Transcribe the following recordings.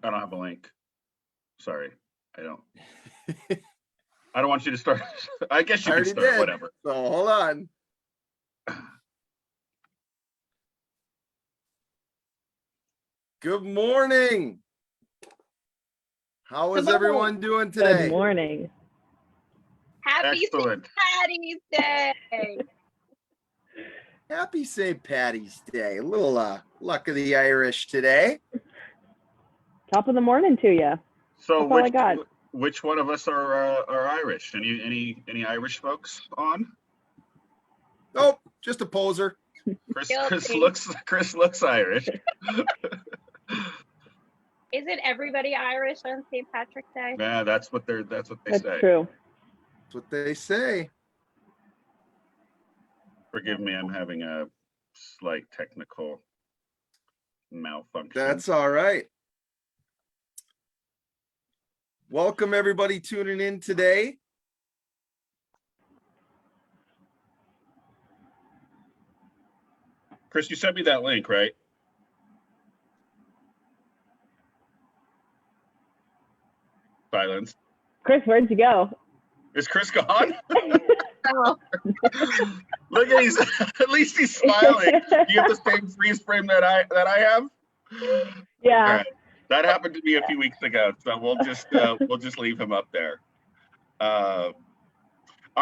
I don't have a link. Sorry, I don't. I don't want you to start. I guess you can already start. did. Whatever. So hold on. Good morning. How is Good morning. everyone doing today? Good morning. Happy St. Excellent. Patty's Day. Happy St. Patty's Day. A little luck of the Irish today. Top of the morning to you. So That's all I got. which one of us are Irish? Any Irish folks on? Nope, just a poser. Chris Guilty. looks Irish. Isn't everybody Irish on St. Patrick's Day? Yeah, that's what they That's say. true. That's what they say. Forgive me, I'm having a slight technical malfunction. That's all right. Welcome everybody tuning in today. Chris, you sent me that link, right? Silence. Chris, where'd you go? Is Chris gone? Oh, Look at at least he's smiling. You have the same freeze frame that I have? Yeah. All right. That happened to me a few weeks ago, so we'll just leave him up there. All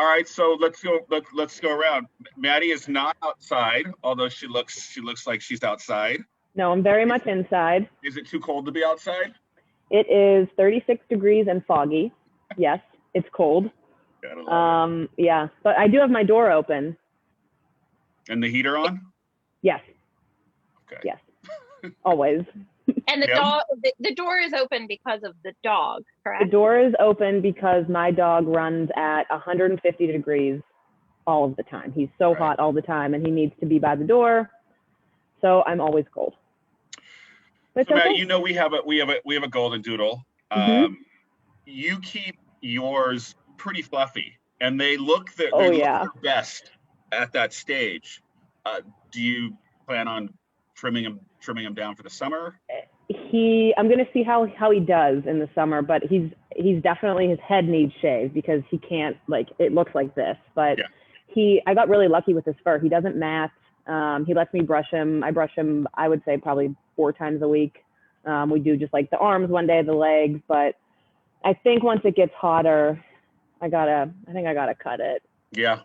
right, so let's go around. Maddie is not outside, although she looks like she's outside. No, I'm very much inside. Is it too cold to be outside? It is 36 degrees and foggy. Yes, it's cold. Gotta love it. Yeah, but I do have my door open. And the heater on? Yes. Okay. Yes. Always. and the Yep. dog. The door is open because of the dog, The correct? door is open because my dog runs at 150 degrees all of the time. He's so Right. hot all the time, and he needs to be by the door. So I'm always cold. But So it's Matt, okay. you know we have a golden doodle. Mhm. You keep yours pretty fluffy, and they look their best at that stage. Do you plan on trimming them down for the summer? I'm going to see how he does in the summer, but he's definitely, his head needs shaved because he can't, like, it looks like this, but Yeah. I got really lucky with his fur. He doesn't mat. He lets me brush him. I brush him, I would say probably 4 times a week. We do just like the arms one day, the legs, but I think once it gets hotter, I think I gotta cut it. Yeah.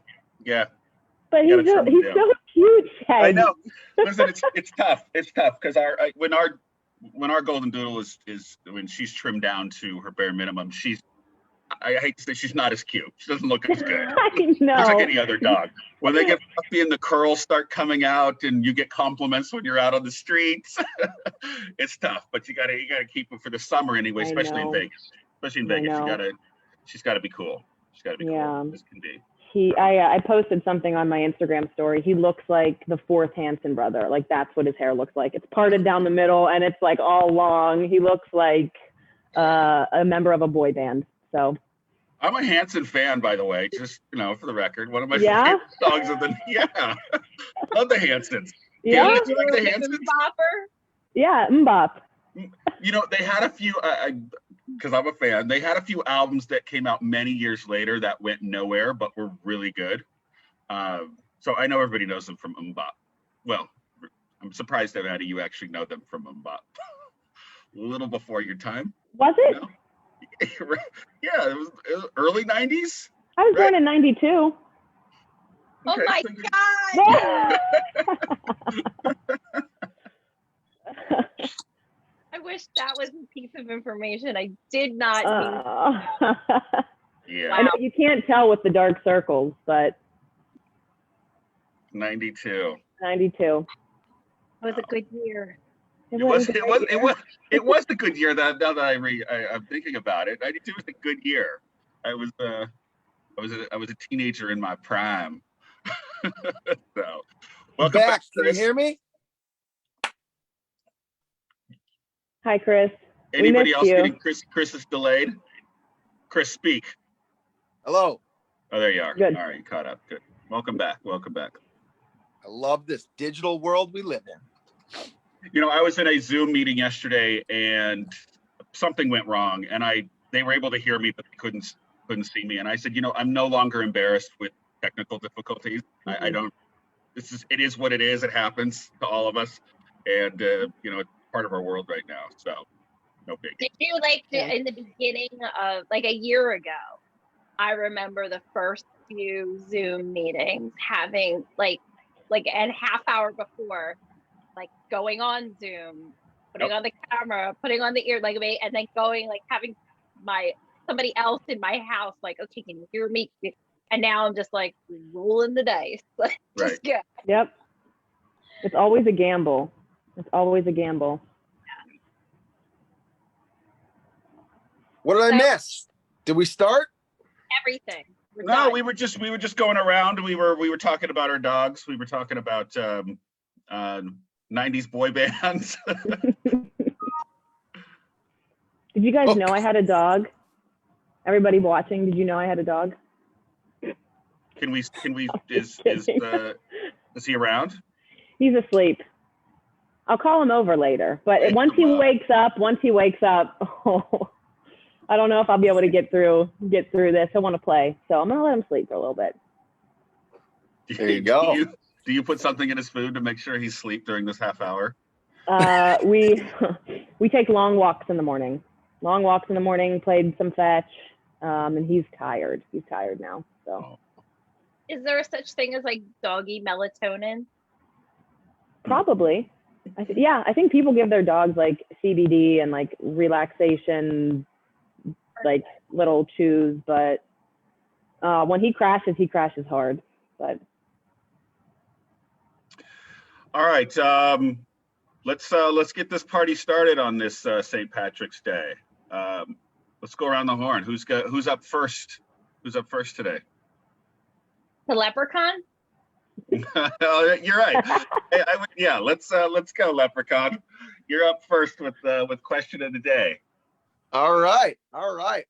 But You he's gotta trim him down. so cute, Shaggy. I know. Listen, it's tough. It's tough because when our golden doodle is when she's trimmed down to her bare minimum, I hate to say she's not as cute. She doesn't look as good. I know. Looks like any other dog. When they get fluffy and the curls start coming out and you get compliments when you're out on the streets, it's tough. But you gotta keep them for the summer anyway, especially in Vegas. Especially in Vegas, she's gotta be cool. She's gotta be cool as can be. I posted something on my Instagram story. He looks like the 4th Hanson brother. Like, that's what his hair looks like. It's parted down the middle and it's like all long. He looks like a member of a boy band. So I'm a Hanson fan, by the way, just for the record. One of my favorite dogs of the love the Hansons. Yeah. Do you like the Hansons? Bopper? Yeah, Mbop. They had a few because I'm a fan. They had a few albums that came out many years later that went nowhere, but were really good. So I know everybody knows them from Mbop. Well, I'm surprised that Maddie, you actually know them from Mbop. A little before your time. Was it? No? Yeah, it was early 90s. I was born in 92. Oh Okay, my so God! I wish that was a piece of information I did not need. Yeah. I know you can't tell with the dark circles, but 92. 92. It was a good year. It was a good year. Now that I'm thinking about it, 92 was a good year. I was a teenager in my prime. So, welcome back, Can you Chris. hear me? Hi, Chris. Anybody else you. getting Chris is delayed? Chris, speak. Hello. Oh, there you are. Good. All right, you caught up. Good. Welcome back. I love this digital world we live in. I was in a Zoom meeting yesterday, and something went wrong, and they were able to hear me, but they couldn't see me. And I said, I'm no longer embarrassed with technical difficulties. I don't. It is what it is. It happens to all of us, and it's part of our world right now. So no big. Did you in the beginning of a year ago? I remember the first few Zoom meetings having and half hour before, going on Zoom, putting on the camera, putting on the ear, and then going having somebody else in my house, okay, can you hear me? And now I'm just rolling the dice. Just go. Yep. It's always a gamble. It's always a gamble. Yeah. What did I miss? Did we start? Everything. No, we were just going around. We were talking about our dogs. We were talking about 90s boy bands. Did you guys know I had a dog? Everybody watching, did you know I had a dog? Can we is he around? He's asleep. I'll call him over later, but once he wakes up, I don't know if I'll be able to get through this. I want to play, so I'm gonna let him sleep for a little bit. There you go. Do you put something in his food to make sure he's asleep during this half hour? We take long walks in the morning. Played some fetch, and he's tired. He's tired now. So, is there a such thing as doggy melatonin? Probably. I think people give their dogs CBD and relaxation, little chews, but when he crashes hard. But all right, let's get this party started on this St. Patrick's Day. Let's go around the horn. Who's up first? Who's up first today? The leprechaun. You're right. Let's go, leprechaun. You're up first with question of the day. All right.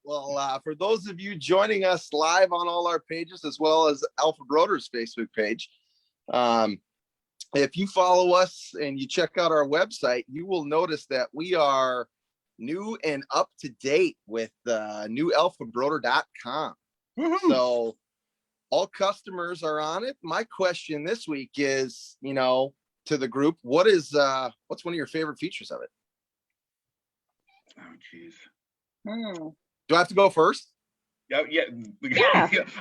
Well, for those of you joining us live on all our pages, as well as Alpha Broder's Facebook page, if you follow us and you check out our website, you will notice that we are new and up to date with newalphabroder.com. So all customers are on it. My question this week is, to the group, what's one of your favorite features of it? Oh, geez. Do I have to go first? Yeah.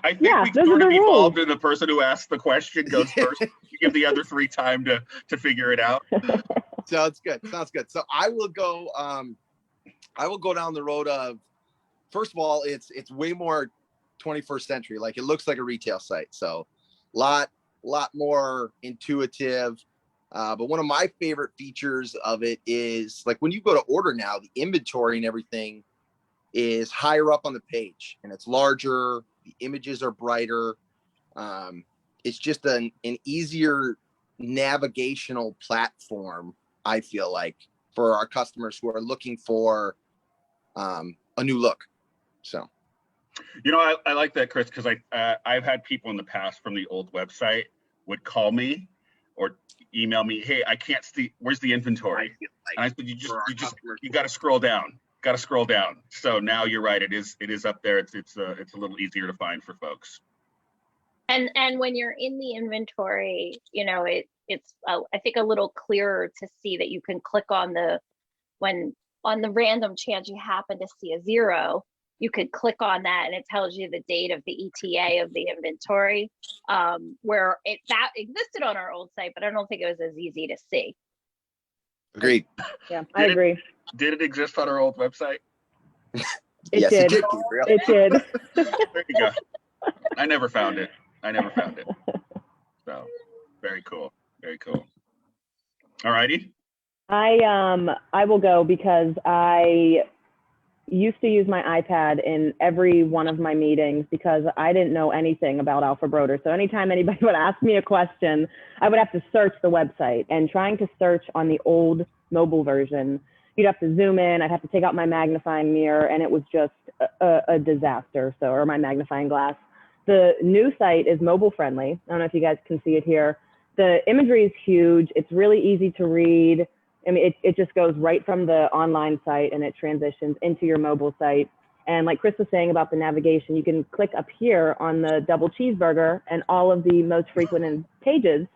I think we those sort are of the evolved rules. in the person who asks the question goes first. You give the other three time to figure it out. Sounds good. So I will go down the road of, first of all, it's way more 21st century. It looks like a retail site. So lot more intuitive. But one of my favorite features of it is when you go to order now, the inventory and everything is higher up on the page and it's larger. The images are brighter. It's just an easier navigational platform, I feel like, for our customers who are looking for a new look. So, I like that, Chris, because I've had people in the past from the old website would call me or email me, hey, I can't see, where's the inventory? And I said, you got to scroll down. So now you're right. It is up there. It's a little easier to find for folks. And when you're in the inventory, it's I think a little clearer to see that you can click on the random chance you happen to see a 0, you could click on that and it tells you the date of the ETA of the inventory, where that existed on our old site, but I don't think it was as easy to see. Agreed. Yeah, I agree. Did it exist on our old website? Yes, it did. It did. There you go. I never found it. So very cool. All righty. I will go because I used to use my iPad in every one of my meetings because I didn't know anything about Alpha Broder. So anytime anybody would ask me a question, I would have to search the website, and trying to search on the old mobile version, you'd have to zoom in. I'd have to take out my magnifying mirror, and it was just a disaster. Or my magnifying glass. The new site is mobile friendly. I don't know if you guys can see it here. The imagery is huge. It's really easy to read. I mean, it just goes right from the online site and it transitions into your mobile site. And like Chris was saying about the navigation, you can click up here on the double cheeseburger and all of the most frequented pages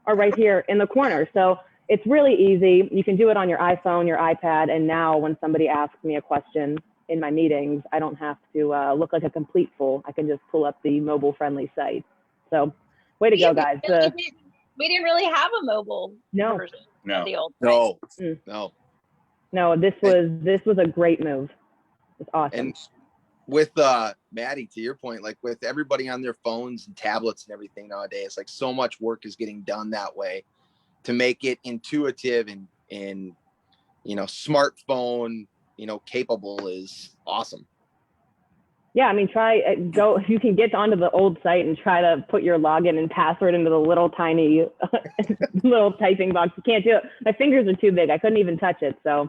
are right here in the corner. So it's really easy. You can do it on your iPhone, your iPad. And now when somebody asks me a question in my meetings, I don't have to look like a complete fool. I can just pull up the mobile friendly site. So way to go, guys. We didn't really have a mobile version of the old site. No, this was a great move. It's awesome. And with Maddie, to your point, like with everybody on their phones and tablets and everything nowadays, like so much work is getting done that way to make it intuitive and smartphone, capable is awesome. Yeah, I mean, you can get onto the old site and try to put your login and password into the little tiny little typing box. You can't do it. My fingers are too big. I couldn't even touch it. So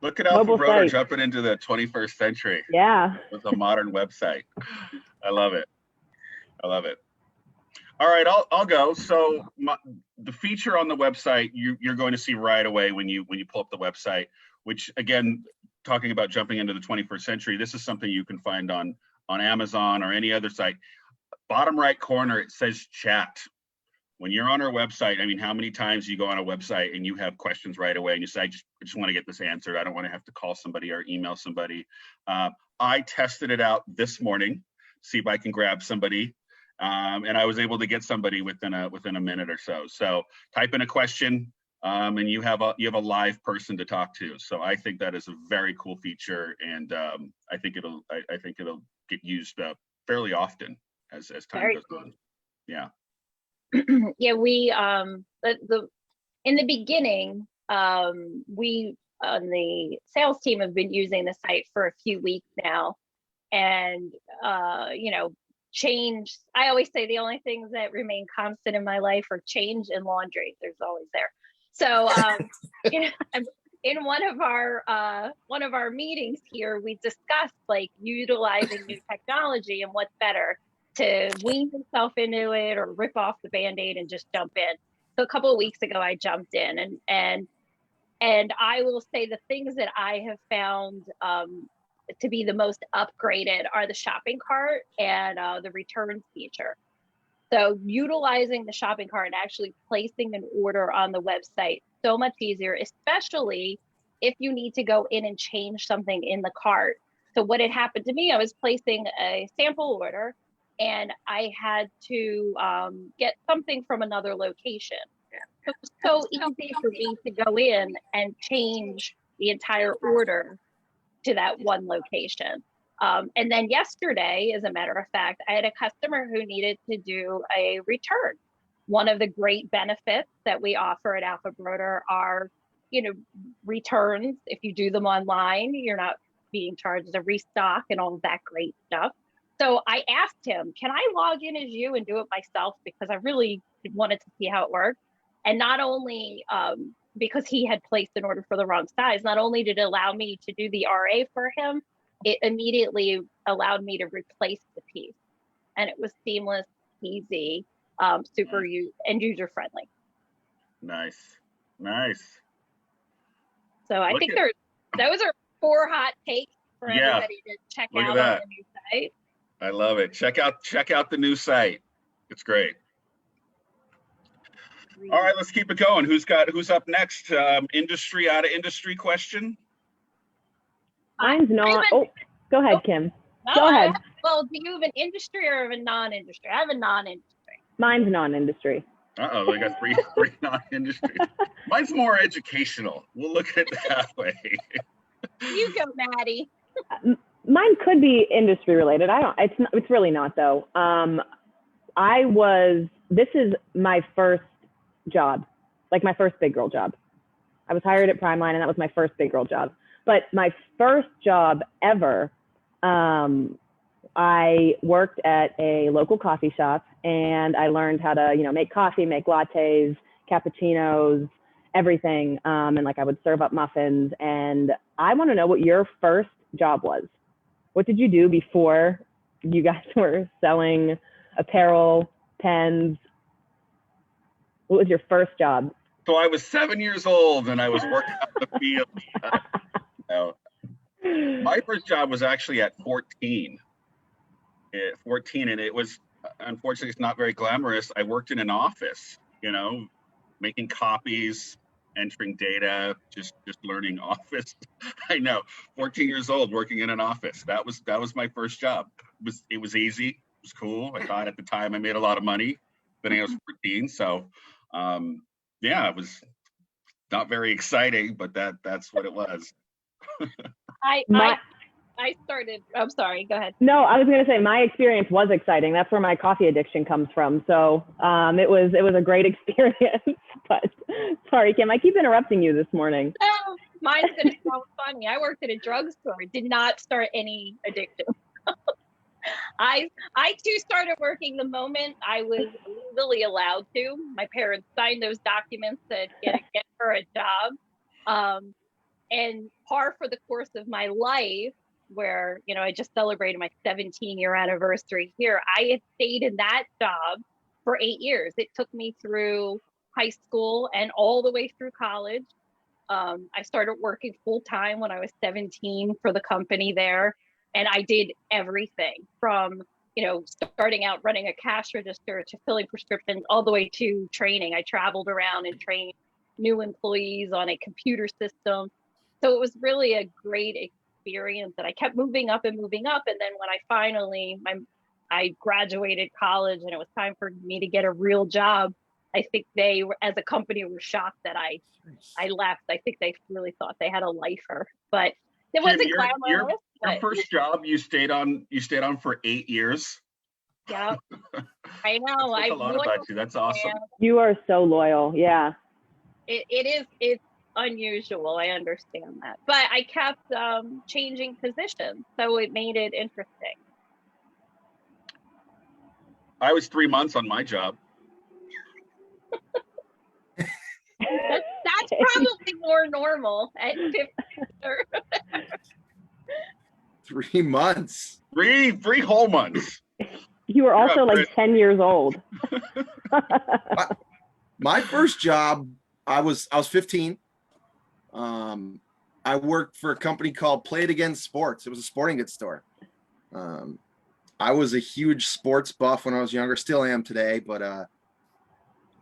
look at Alpha Broder jumping into the 21st century. Yeah. With a modern website. I love it. All right, I'll go. So the feature on the website you're going to see right away when you pull up the website, which again, talking about jumping into the 21st century, this is something you can find on Amazon or any other site. Bottom right corner, it says chat. When you're on our website, I mean, how many times you go on a website and you have questions right away and you say, I just want to get this answered. I don't want to have to call somebody or email somebody. I tested it out this morning, see if I can grab somebody. And I was able to get somebody within a minute or so. So type in a question, and you have a live person to talk to. So I think that is a very cool feature, and I think it'll get used fairly often as time goes on. Yeah. Yeah, we in the beginning, we on the sales team have been using the site for a few weeks now, and change. I always say the only things that remain constant in my life are change and laundry. There's always there. So in one of our meetings here, we discussed like utilizing new technology and what's better, to wean yourself into it or rip off the Band-Aid and just jump in. So a couple of weeks ago, I jumped in, and I will say the things that I have found to be the most upgraded are the shopping cart and the returns feature. So utilizing the shopping cart and actually placing an order on the website, so much easier, especially if you need to go in and change something in the cart. So what had happened to me, I was placing a sample order and I had to get something from another location. It was so easy for me to go in and change the entire order to that one location. And then yesterday, as a matter of fact, I had a customer who needed to do a return. One of the great benefits that we offer at Alpha Broder are, returns. If you do them online, you're not being charged a restock and all of that great stuff. So I asked him, can I log in as you and do it myself? Because I really wanted to see how it worked. And not only because he had placed an order for the wrong size, not only did it allow me to do the RA for him, it immediately allowed me to replace the piece. And it was seamless, easy, super user friendly. Nice. So I think those are 4 hot takes for everybody to check out on the new site. I love it. Check out the new site. It's great. All right, let's keep it going. Who's up next? Industry out of industry question. Mine's not. Go ahead, Kim. No, go ahead. Well, do you have an industry or have a non-industry? I have a non-industry. Mine's non-industry. We got three non-industry. Mine's more educational. We'll look at it that way. You go, Maddie. Mine could be industry related. It's really not though. This is my first job, like my first big girl job. I was hired at Primeline and that was my first big girl job. But my first job ever, I worked at a local coffee shop and I learned how to, make coffee, make lattes, cappuccinos, everything. And like I would serve up muffins. And I want to know what your first job was. What did you do before you guys were selling apparel, pens? What was your first job? So I was 7 years old and I was working out in the field. So my first job was actually at 14. At 14, and it was, unfortunately, it's not very glamorous. I worked in an office, making copies, entering data, just learning office. I know, 14 years old working in an office. That was my first job. It was easy. It was cool. I thought at the time I made a lot of money, but I was 14. So yeah, it was not very exciting, but that's what it was. I started, I'm sorry, go ahead. No, I was going to say my experience was exciting. That's where my coffee addiction comes from. So it was a great experience. But sorry, Kim, I keep interrupting you this morning. Oh, mine's going to sound funny. I worked at a drugstore. Did not start any addiction. I too started working the moment I was legally allowed to. My parents signed those documents that get her a job. And par for the course of my life, where, I just celebrated my 17-year anniversary here, I had stayed in that job for 8 years. It took me through high school and all the way through college. I started working full time when I was 17 for the company there. And I did everything from, starting out running a cash register to filling prescriptions all the way to training. I traveled around and trained new employees on a computer system. So it was really a great experience, and I kept moving up. And then when I graduated college and it was time for me to get a real job, I think they were, as a company, were shocked that I left. I think they really thought they had a lifer, but it wasn't glamorous. Your first job you stayed on for 8 years. Yeah, I know. That's a lot about you. That's awesome. You are so loyal. Yeah. It's unusual. I understand that, but I kept changing positions, so it made it interesting. I was 3 months on my job. That's probably more normal at 50. 3 months. Three whole months. You were also like 10 years old. My first job, I was 15. I worked for a company called Play It Again Sports. It was a sporting goods store. I was a huge sports buff when I was younger, still am today, but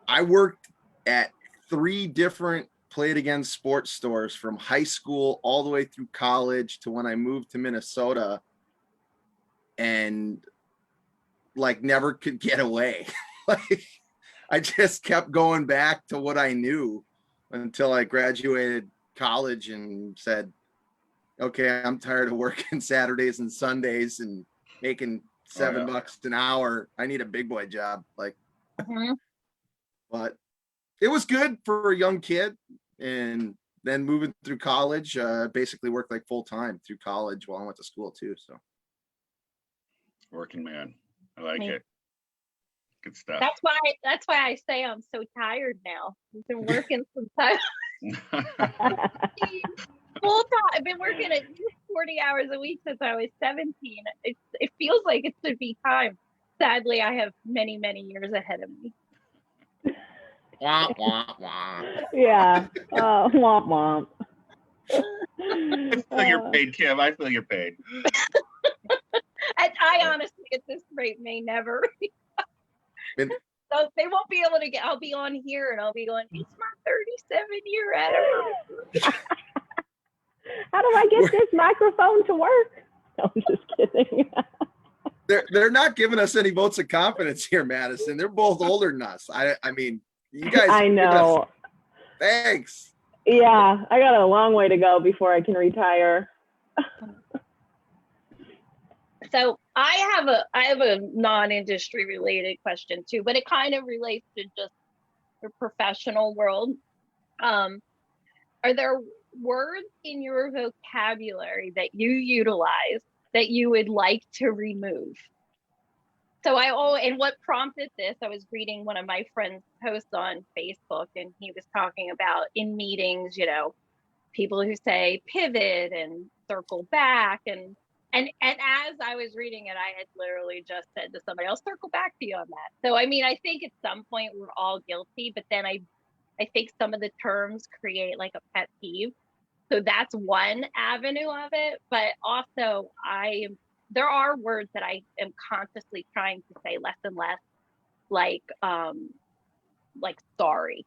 I worked at 3 different Play It Again sports stores from high school all the way through college to when I moved to Minnesota, and like never could get away. Like I just kept going back to what I knew until I graduated college and said, okay, I'm tired of working Saturdays and Sundays and making $7 an hour. I need a big boy job. Like, but it was good for a young kid. And then moving through college, basically worked like full time through college while I went to school too. So working man. I like it. Good stuff. That's why I say I'm so tired now. I've been working some time. Full time. I've been working at least 40 hours a week since I was 17. It feels like it should be time. Sadly, I have many, many years ahead of me. Wah, wah, wah. Yeah. Womp womp. I feel your pain, Kim. I feel your pain. I honestly, at this rate, may never. So they won't be able to get. I'll be on here and I'll be going, it's my 37-year anniversary. How do I get this microphone to work? No, I'm just kidding. They're not giving us any votes of confidence here, Madison. They're both older than us. I mean, you guys. I know. Thanks. Yeah, I got a long way to go before I can retire. So I have a non-industry related question too, but it kind of relates to just the professional world. Are there words in your vocabulary that you utilize that you would like to remove? So and what prompted this, I was reading one of my friend's posts on Facebook, and he was talking about in meetings, people who say pivot and circle back, and as I was reading it, I had literally just said to somebody, I'll circle back to you on that. So, I mean, I think at some point we're all guilty, but then I I think some of the terms create like a pet peeve. So that's one avenue of it. But also there are words that I am consciously trying to say less and less, like sorry.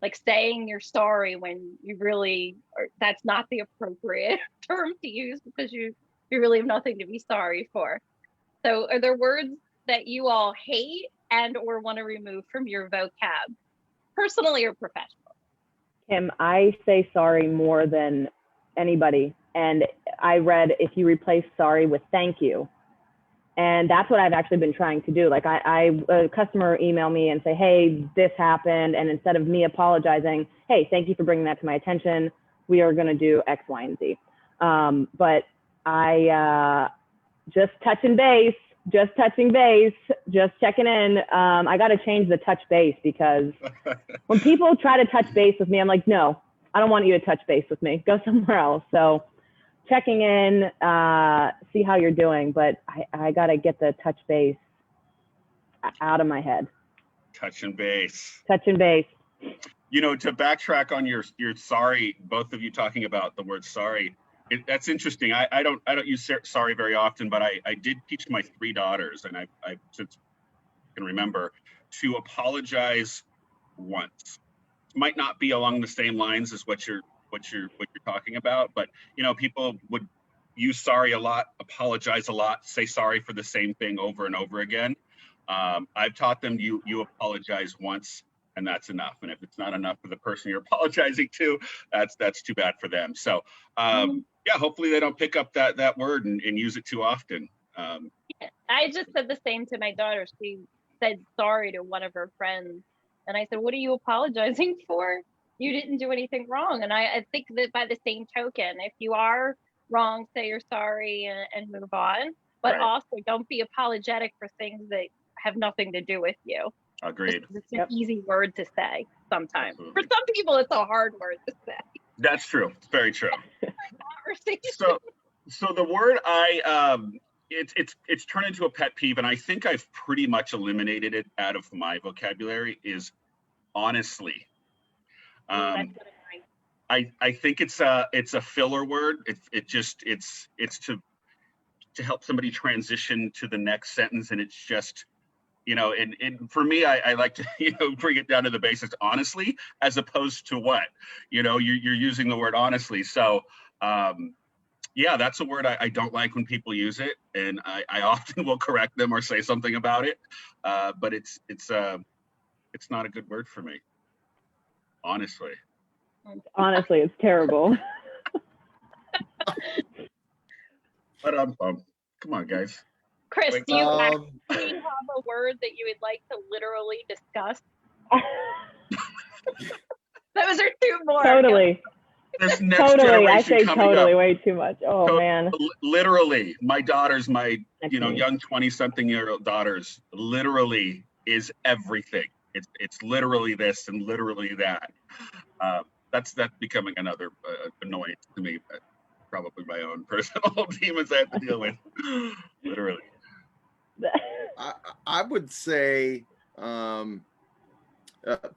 Like saying you're sorry when you really that's not the appropriate term to use, because you really have nothing to be sorry for. So are there words that you all hate and or want to remove from your vocab, personally or professionally? Kim, I say sorry more than anybody. And I read if you replace sorry with thank you. And that's what I've actually been trying to do. Like a customer email me and say, hey, this happened. And instead of me apologizing, hey, thank you for bringing that to my attention, we are going to do X, Y, and Z. But I just touching base, just checking in. I got to change the touch base, because when people try to touch base with me, I'm like, no, I don't want you to touch base with me. Go somewhere else. So checking in, see how you're doing, but I got to get the touch base out of my head. Touching base. You know, to backtrack on your sorry, both of you talking about the word sorry, that's interesting. I don't use sorry very often, but I did teach my 3 daughters, and I since I can remember, to apologize once. It might not be along the same lines as what you're talking about, but you know, people would use sorry a lot, apologize a lot, say sorry for the same thing over and over again. I've taught them you apologize once, and that's enough. And if it's not enough for the person you're apologizing to, that's too bad for them. So yeah, hopefully they don't pick up that word and use it too often. I just said the same to my daughter. She said sorry to one of her friends, and I said, what are you apologizing for? You didn't do anything wrong. And I think that by the same token, if you are wrong, say you're sorry and move on. But also don't be apologetic for things that have nothing to do with you. Agreed. It's an easy word to say sometimes. Absolutely. For some people, it's a hard word to say. That's true. It's very true. So the word it's turned into a pet peeve, and I think I've pretty much eliminated it out of my vocabulary, is honestly. I think it's a filler word. It's to help somebody transition to the next sentence, and it's just, you know, and for me, I like to, you know, bring it down to the basics, honestly, as opposed to what, you know, you're using the word honestly. So yeah, that's a word I don't like when people use it, and I often will correct them or say something about it, but it's not a good word for me. Honestly, it's terrible. But come on, guys. Chris, do you actually have a word that you would like to literally discuss? Those are 2 more. Totally. This next generation I say totally up, way too much. Oh man. Literally, my daughters, my young 20-something-year-old daughters, literally is everything. It's literally this and literally that. That's becoming another annoyance to me, but probably my own personal demons I have to deal with. Literally. I would say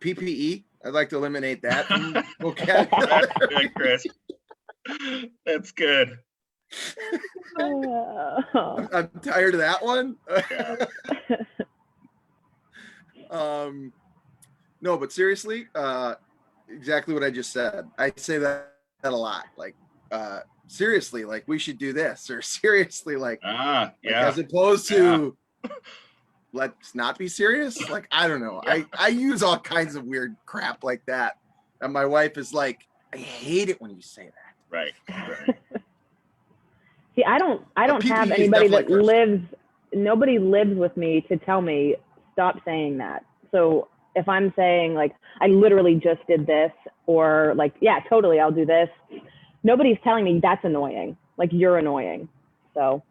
PPE. I'd like to eliminate that from vocabulary. That's good, Chris. That's good. I'm tired of that one. No, but seriously, exactly what I just said. I say that a lot. Like, seriously, like we should do this, or seriously, like as opposed to let's not be serious. Like, I don't know. I use all kinds of weird crap like that. And my wife is like, I hate it when you say that. Right. See, I don't have anybody that nobody lives with me to tell me stop saying that. So if I'm saying like, I literally just did this, or like, yeah, totally, I'll do this. Nobody's telling me that's annoying. Like, you're annoying. So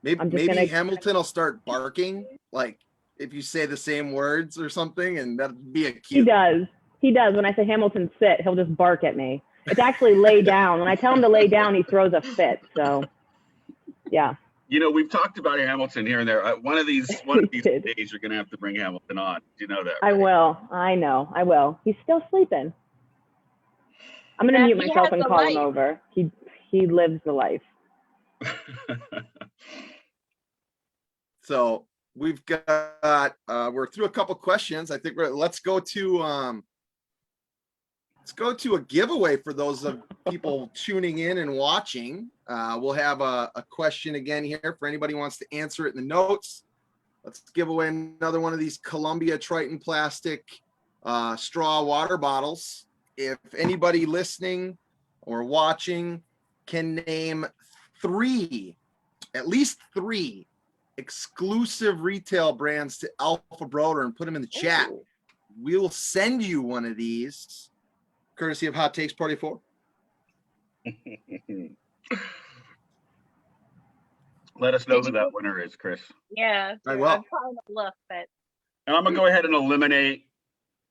maybe Hamilton will start barking, like if you say the same words or something, and that'd be a cute. He does. When I say Hamilton sit, he'll just bark at me. It's actually lay down. When I tell him to lay down, he throws a fit. So yeah. You know, we've talked about Hamilton here and there. One of these We did. days, you're gonna have to bring Hamilton on. Do you know that? I right? will. I know. I will. He's still sleeping. I'm gonna Yeah, mute he myself has and the call him life. over. He lives the life. So we've got we're through a couple questions. I think let's go to a giveaway for those of people tuning in and watching. We'll have a question again here for anybody who wants to answer it in the notes. Let's give away another one of these Columbia Triton plastic straw water bottles. If anybody listening or watching can name at least three exclusive retail brands to Alpha Broder and put them in the chat, Ooh. we will send you one of these courtesy of Hot Takes Party 4. Let us know who that winner is, Chris. Yeah, I sure. will. I'm trying to look, but And I'm gonna go ahead and eliminate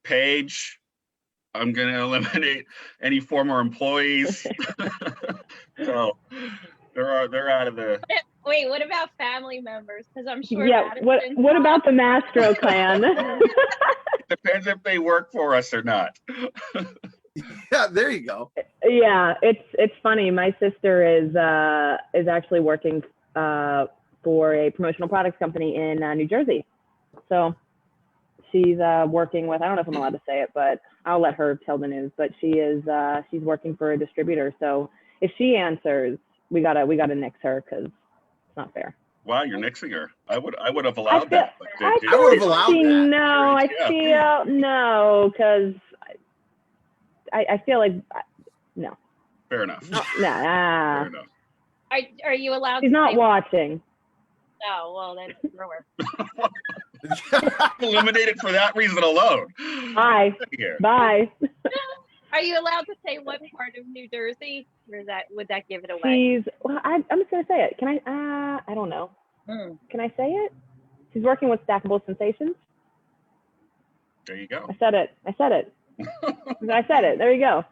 Paige. I'm gonna eliminate any former employees. So they're out of the. wait, what about family members? Because I'm sure. Yeah. Madison What about the Mastro clan? Depends if they work for us or not. Yeah, there you go. Yeah, it's funny. My sister is actually working for a promotional products company in New Jersey. So she's working with, I don't know if I'm allowed to say it, but I'll let her tell the news. But she's working for a distributor. So if she answers, we gotta nix her because it's not fair. Wow, you're nixing her. I would have allowed that. But I would have allowed that. No, I Yeah. feel no, because I feel like no. Fair enough. Nah. Fair enough. Are you allowed? She's to not say- watching. Oh well, then ruined. Eliminated for that reason alone. Bye. Here. Bye. Are you allowed to say what part of New Jersey, or would that give it away? I'm just gonna say it. Can I? I don't know. Mm. Can I say it? She's working with Stackable Sensations. There you go. I said it. I said it. There you go.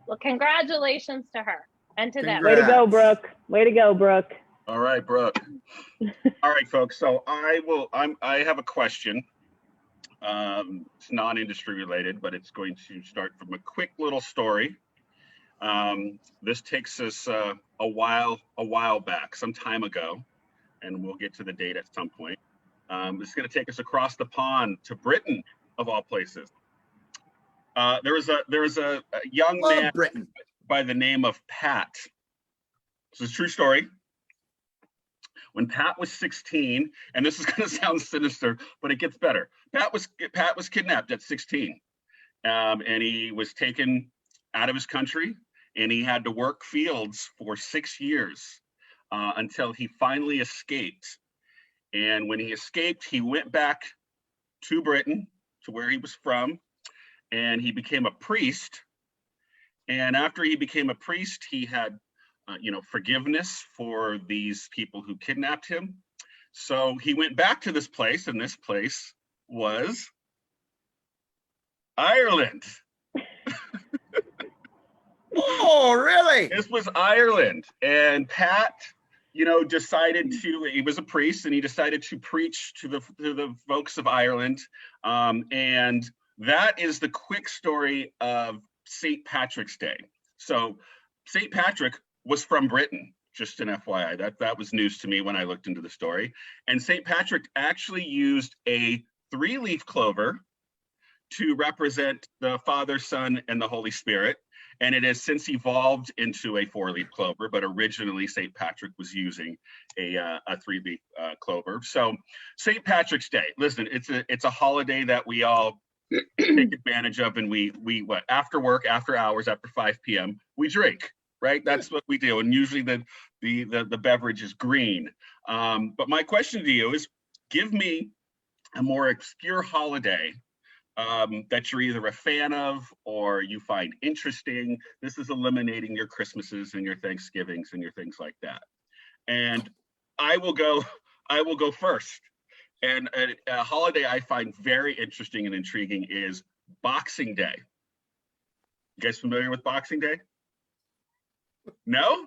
Well, congratulations to her and to them. Way to go, Congrats. Brooke. Way to go, Brooke. All right, Brooke. All right, folks. So I have a question. It's non-industry related, but it's going to start from a quick little story. This takes us a while back, some time ago, and we'll get to the date at some point. It's going to take us across the pond to Britain, of all places. There was a young man Britain. by the name of Pat. This is a true story. When Pat was 16, and this is going to sound sinister, but it gets better. Pat was kidnapped at 16, and he was taken out of his country, and he had to work fields for 6 years until he finally escaped. And when he escaped, he went back to Britain, to where he was from, and he became a priest. And after he became a priest, he had forgiveness for these people who kidnapped him. So he went back to this place, and this place was Ireland. Oh, really? This was Ireland. And Pat, decided he was a priest, and he decided to preach to the folks of Ireland. And that is the quick story of St. Patrick's Day. So St. Patrick was from Britain, just an FYI. That was news to me when I looked into the story. And St. Patrick actually used a 3-leaf clover to represent the Father, Son, and the Holy Spirit. And it has since evolved into a 4-leaf clover, but originally St. Patrick was using a 3-leaf clover. So St. Patrick's Day, listen, it's a holiday that we all take advantage of, and we after work, after hours, after 5 p.m., we drink. Right, that's what we do, and usually the beverage is green. But my question to you is, give me a more obscure holiday that you're either a fan of or you find interesting. This is eliminating your Christmases and your Thanksgivings and your things like that. And I will go first. And a holiday I find very interesting and intriguing is Boxing Day. You guys familiar with Boxing Day? No?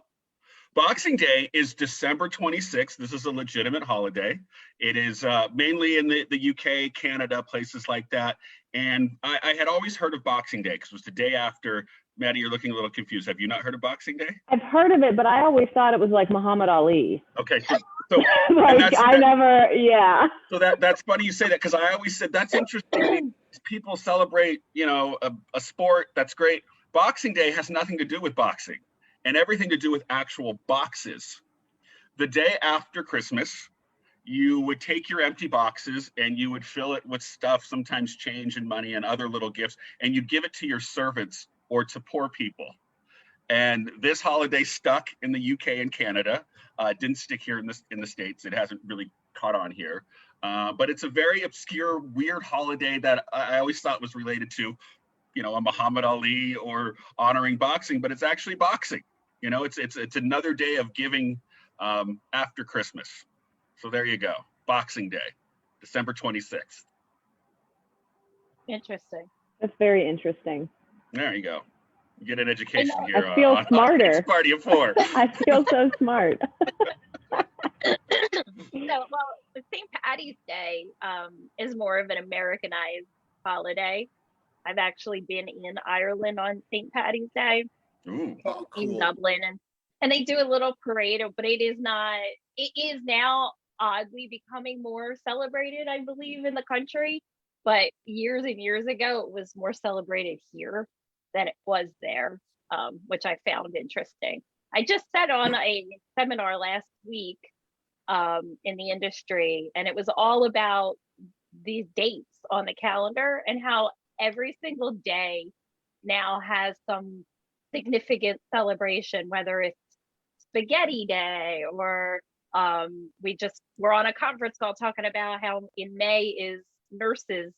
Boxing Day is December 26th. This is a legitimate holiday. It is mainly in the UK, Canada, places like that. And I had always heard of Boxing Day because it was the day after. Maddie, you're looking a little confused. Have you not heard of Boxing Day? I've heard of it, but I always thought it was like Muhammad Ali. Okay, so like yeah. So that's funny you say that, because I always said that's interesting. People celebrate, a sport. That's great. Boxing Day has nothing to do with boxing and everything to do with actual boxes. The day after Christmas, you would take your empty boxes and you would fill it with stuff, sometimes change and money and other little gifts, and you give it to your servants or to poor people. And this holiday stuck in the UK and Canada. It didn't stick here in the States. It hasn't really caught on here. But it's a very obscure, weird holiday that I always thought was related to, a Muhammad Ali or honoring boxing, but it's actually boxing. It's another day of giving after Christmas. So there you go. Boxing Day, December 26th. Interesting. That's very interesting. There you go. You get an education here. I feel smarter. Party of 4. I feel so smart. St. Paddy's Day is more of an Americanized holiday. I've actually been in Ireland on St. Paddy's Day. Ooh. Oh, cool. In Dublin, and they do a little parade, but it is now oddly becoming more celebrated, I believe, in the country. But years and years ago, it was more celebrated here than it was there, which I found interesting. I just sat on a seminar last week in the industry, and it was all about these dates on the calendar and how every single day now has some significant celebration, whether it's Spaghetti Day or we're on a conference call talking about how in May is Nurses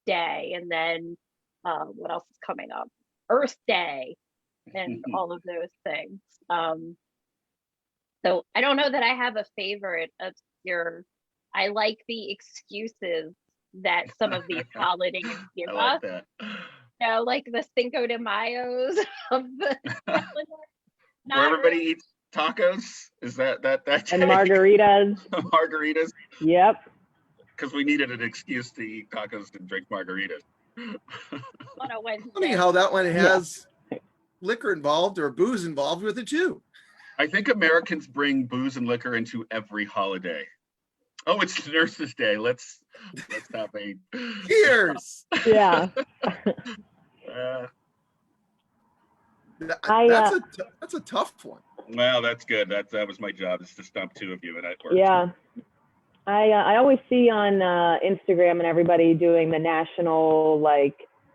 Day, and then what else is coming up? Earth Day, and all of those things. So I don't know that I have a favorite of I like the excuses that some of these holidays give us. That. Like the Cinco de Mayos of the calendar. Where everybody eats tacos? Is that and margaritas? Margaritas? Yep. Because we needed an excuse to eat tacos and drink margaritas. On a Wednesday. Funny how that one has liquor involved or booze involved with it too. I think Americans bring booze and liquor into every holiday. Oh, it's Nurses Day. Let's have a cheers. Yeah. That's a tough one. Well, that's good. That was my job, is to stump two of you, and that worked. Yeah. I always see on Instagram and everybody doing the national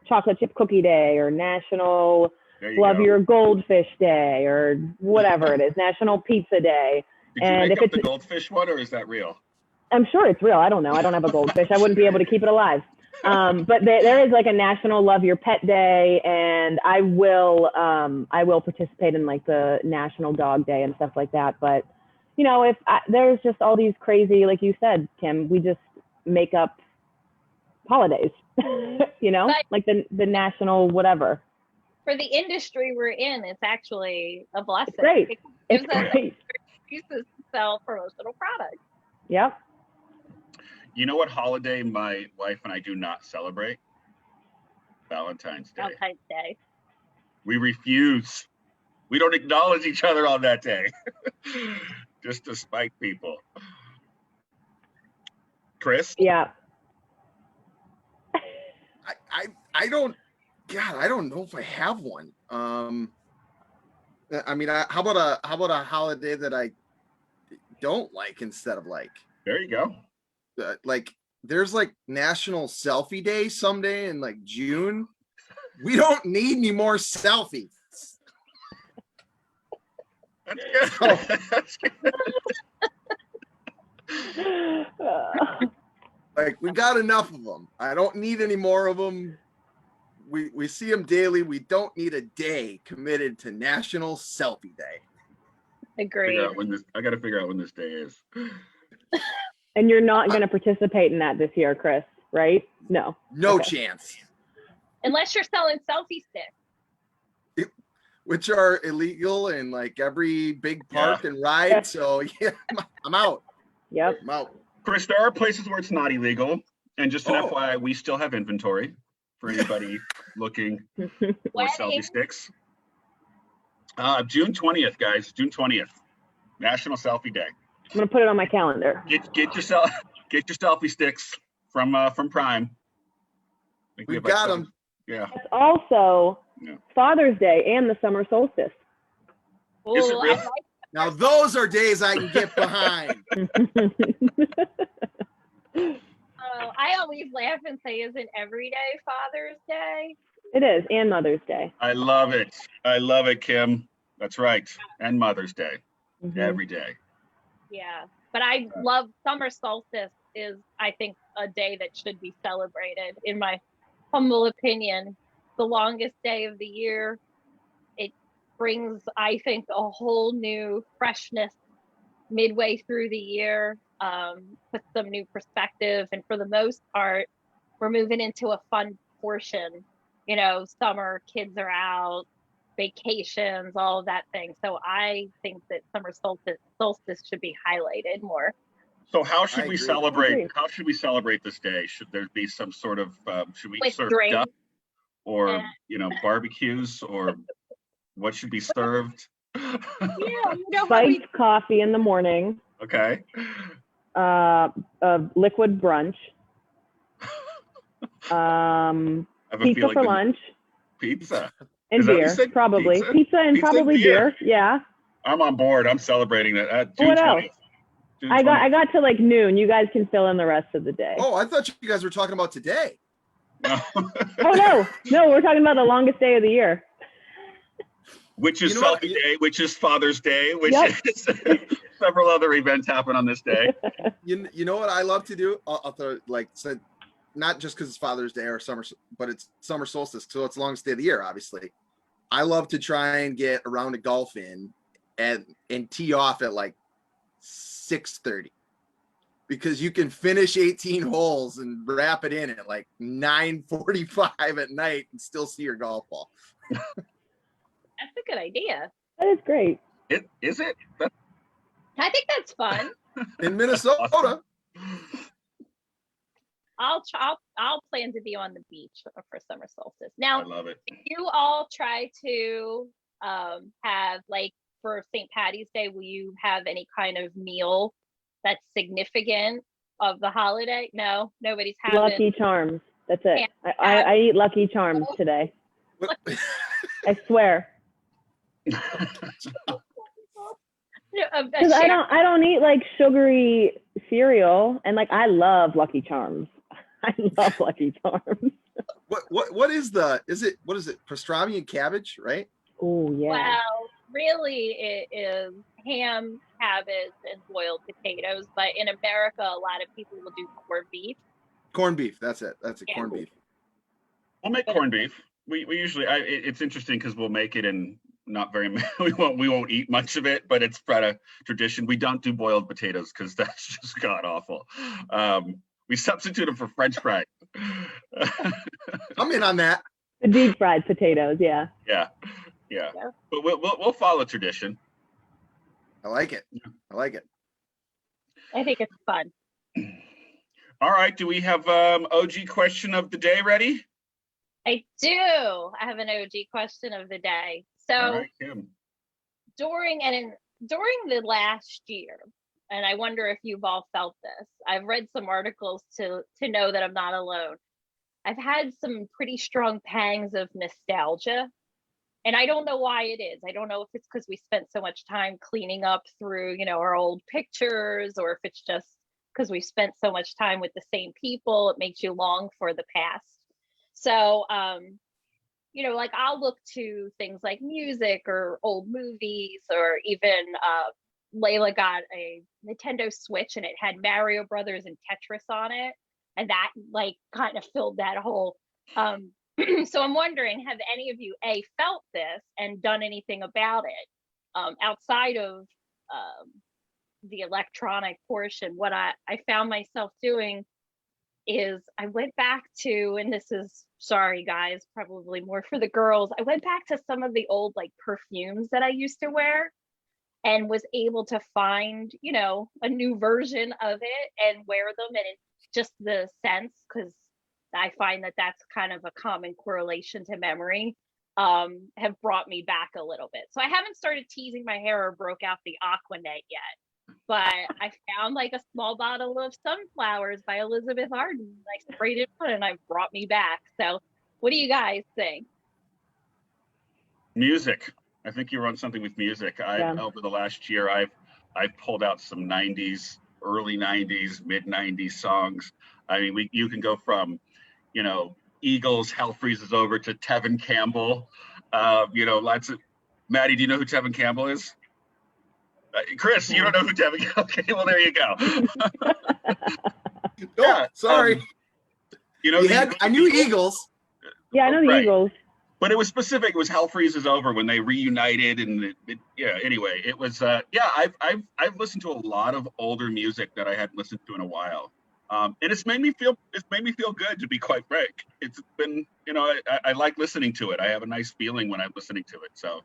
chocolate chip cookie day or national love your goldfish day or whatever it is, national pizza day. Did you make up the goldfish one, or is that real? I'm sure it's real. I don't know. I don't have a goldfish. I wouldn't be able to keep it alive. But there is a national love your pet day, and I will participate in the national dog day and stuff like that. But there's just all these crazy, like you said, Kim, we just make up holidays, like the national whatever. For the industry we're in, it's actually a blessing. It's great. It gives us excuses to sell promotional products. Yep. You know what holiday my wife and I do not celebrate? Valentine's Day. Valentine's Day. We refuse. We don't acknowledge each other on that day. Just to spite people. Chris? Yeah. I don't know if I have one. I mean, how about a holiday that I don't like instead of like? There you go. There's National Selfie Day someday in June. We don't need any more selfies. That's good. That's good. We got enough of them. I don't need any more of them. We see them daily. We don't need a day committed to National Selfie Day. Agreed. I got to figure out when this day is. And you're not going to participate in that this year, Chris, right? No. No chance. Unless you're selling selfie sticks. which are illegal in like every big park and ride. Yeah. So yeah, I'm out. Yep. I'm out. Chris, there are places where it's not illegal. And just an Oh. FYI, we still have inventory for anybody looking for selfie Wedding. sticks. June 20th, guys. June 20th. National Selfie Day. I'm gonna put it on my calendar. Get your selfie sticks from Prime. I think We have got seven- them. Yeah. It's also Yeah. Father's Day and the summer solstice. Is it Ooh, real? I like Now those are days I can get behind. I always laugh and say, isn't every day Father's Day? It is, and Mother's Day. I love it. I love it, Kim. That's right. And Mother's Day. Mhm. Every day. Yeah. But I love summer solstice is, I think, a day that should be celebrated, in my humble opinion. The longest day of the year. It brings, I think, a whole new freshness midway through the year, with some new perspective. And for the most part, we're moving into a fun portion. You know, summer, kids are out, vacations, all of that thing. So I think that summer solstice should be highlighted more. So how should I we agree. celebrate? Agreed. How should we celebrate this day? Should there be some sort of should we With serve drinks. duck or Yeah. barbecues, or what should be served? Yeah, you know how we Spiced coffee in the morning. Okay. A liquid brunch. I have a Pizza feeling for the- lunch Pizza. and Is that what you beer, said? probably. Pizza? Pizza and Pizza and probably beer. beer. Yeah. I'm on board. I'm celebrating that. June What else? 20th. June I 20th. got to like noon. You guys can fill in the rest of the day. Oh, I thought you guys were talking about today. No. Oh no, we're talking about the longest day of the year. Which is You know what? Selfie Day, which is Father's Day, which Yep. is several other events happen on this day. You know what I love to do? I'll throw like said, not just because it's Father's Day or summer, but it's summer solstice, so it's the longest day of the year. Obviously, I love to try and get a round of golf in, and tee off at like 6:30, because you can finish 18 holes and wrap it in at like 9:45 at night and still see your golf ball. That's a good idea. That is great. Is it? I think that's fun. In Minnesota. Awesome. I'll plan to be on the beach for summer solstice. I Now, love it. you all try to have, like, for St. Paddy's Day, will you have any kind of meal that's significant of the holiday? No, nobody's having. Lucky Charms. That's it. I eat Lucky Charms today. I swear. Because I don't eat like sugary cereal, and like I love Lucky Charms. I love Lucky Charms. What is it? Pastrami and cabbage, right? Oh yeah. Well, really, it is ham, cabbage, and boiled potatoes. But in America, a lot of people will do corned beef. Corned beef. That's it. That's it. Yeah. Corned beef. We'll make corned beef. We usually it's interesting because we'll make it in not very we won't eat much of it, but it's part of tradition. We don't do boiled potatoes because that's just god awful. We substitute them for French fries. I'm in on that. The deep fried potatoes, yeah. Yeah. But we'll follow tradition. I like it. I like it. I think it's fun. All right. Do we have OG question of the day ready? I do. I have an OG question of the day. So All right, Kim. during the last year, and I wonder if you've all felt this, I've read some articles to know that I'm not alone. I've had some pretty strong pangs of nostalgia, and I don't know why it is. I don't know if it's because we spent so much time cleaning up through, our old pictures, or if it's just because we spent so much time with the same people. It makes you long for the past. So, like I'll look to things like music or old movies, or even Layla got a Nintendo Switch and it had Mario Brothers and Tetris on it. And that like kind of filled that hole. So I'm wondering, have any of you felt this and done anything about it? Outside of the electronic portion, what I found myself doing is I went back to, and this is, sorry guys, probably more for the girls. I went back to some of the old like perfumes that I used to wear and was able to find, you know, a new version of it and wear them. And it's just the sense, because I find that that's kind of a common correlation to memory, have brought me back a little bit. So I haven't started teasing my hair or broke out the Aquanet yet, but I found like a small bottle of sunflowers by Elizabeth Arden. I sprayed it on and it brought me back. So what do you guys think? Music. I think you're on something with music. Over the last year, I've pulled out some '90s, early '90s, mid '90s songs. I mean, you can go from, you know, Eagles, Hell Freezes Over to Tevin Campbell. You know, lots of. Maddie, do you know who Tevin Campbell is? Chris, you don't know who Tevin? Okay, well there you go. Yeah, sorry. You know, I knew Eagles. Yeah, I know the Eagles. But it was specific. It was Hell Freezes Over when they reunited, and yeah. Anyway, it was. Yeah, I've listened to a lot of older music that I hadn't listened to in a while, and it's made me feel good, to be quite frank. It's been, you know, I like listening to it. I have a nice feeling when I'm listening to it. So,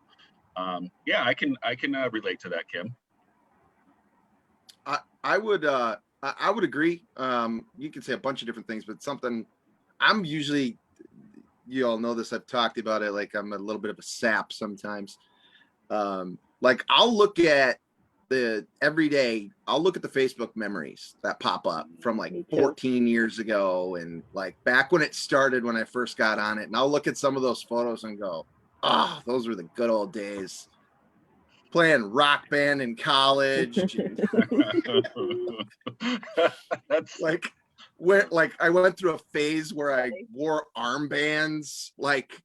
yeah, I can relate to that, Kim. I would agree. You can say a bunch of different things, but something I'm usually. You all know this. I've talked about it. Like I'm a little bit of a sap sometimes. Like I'll look at every day. I'll look at the Facebook memories that pop up from like 14 years ago, and like back when it started, when I first got on it. And I'll look at some of those photos and go, "Oh, those were the good old days." Playing rock band in college. That's like. Where like I went through a phase where I wore armbands like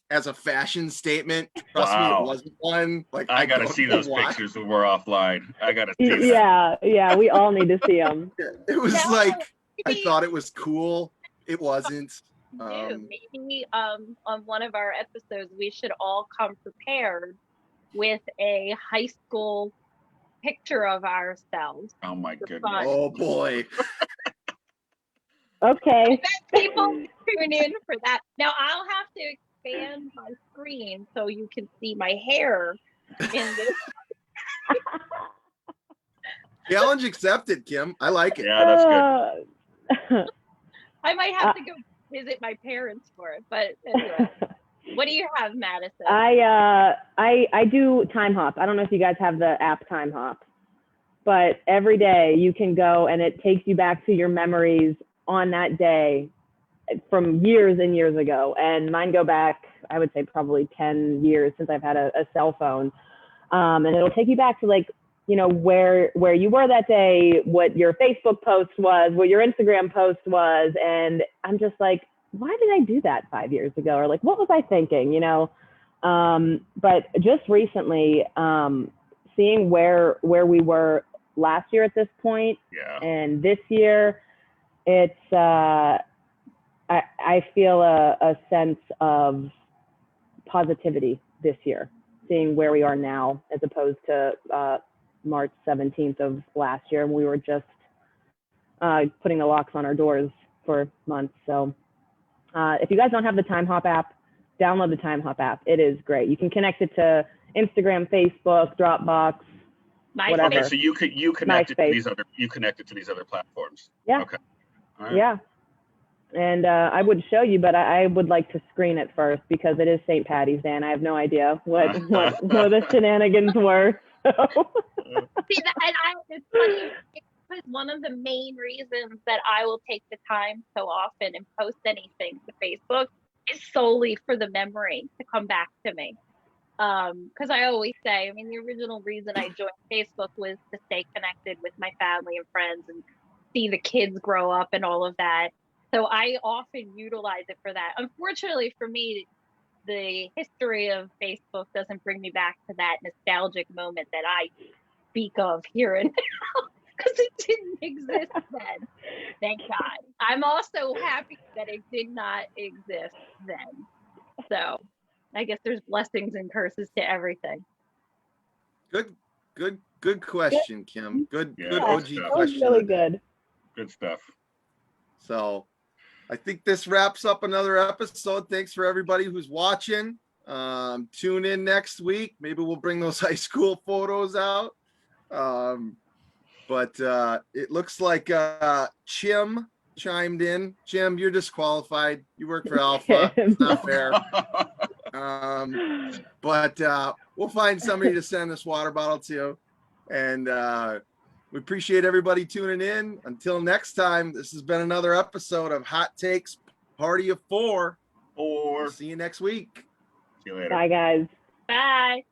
as a fashion statement. Trust me, it wasn't one. Like I gotta see those pictures when we're offline. I gotta see them. Yeah, we all need to see them. It was like I thought it was cool. It wasn't. Maybe on one of our episodes we should all come prepared with a high school picture of ourselves. Oh my goodness. Oh boy. Okay. People tune in for that. Now I'll have to expand my screen so you can see my hair in this. Challenge accepted, Kim. I like it. Yeah, that's good. I might have to go visit my parents for it, but anyway. What do you have, Madison? I do Time Hop. I don't know if you guys have the app Time Hop, but every day you can go and it takes you back to your memories on that day from years and years ago. And mine go back, I would say probably 10 years since I've had a cell phone. And it'll take you back to like, you know, where you were that day, what your Facebook post was, what your Instagram post was. And I'm just like, why did I do that 5 years ago? Or like, what was I thinking, you know? But just recently, seeing where we were last year at this point, and this year, it's I feel a sense of positivity this year, seeing where we are now as opposed to March 17th of last year, when we were just putting the locks on our doors for months. So if you guys don't have the Time Hop app, download the Time Hop app. It is great. You can connect it to Instagram, Facebook, Dropbox, whatever. Okay, so you connected to these other platforms. Yeah. Okay. All right. Yeah. And I would show you, but I would like to screen it first because it is St. Paddy's Day and I have no idea what the shenanigans were. So. See, it's funny, because one of the main reasons that I will take the time so often and post anything to Facebook is solely for the memory to come back to me. Because I always say, I mean, the original reason I joined Facebook was to stay connected with my family and friends and see the kids grow up and all of that. So I often utilize it for that. Unfortunately for me, the history of Facebook doesn't bring me back to that nostalgic moment that I speak of here and now, because it didn't exist then. Thank God. I'm also happy that it did not exist then. So I guess there's blessings and curses to everything. Good question, Kim. Good OG that question. was really good. Good stuff. So I think this wraps up another episode. Thanks for everybody who's watching. Tune in next week. Maybe we'll bring those high school photos out. But it looks like Chim chimed in. Jim, you're disqualified. You work for Alpha. It's not fair. But we'll find somebody to send this water bottle to. And we appreciate everybody tuning in. Until next time, this has been another episode of Hot Takes Party of Four. We'll see you next week. See you later. Bye, guys. Bye.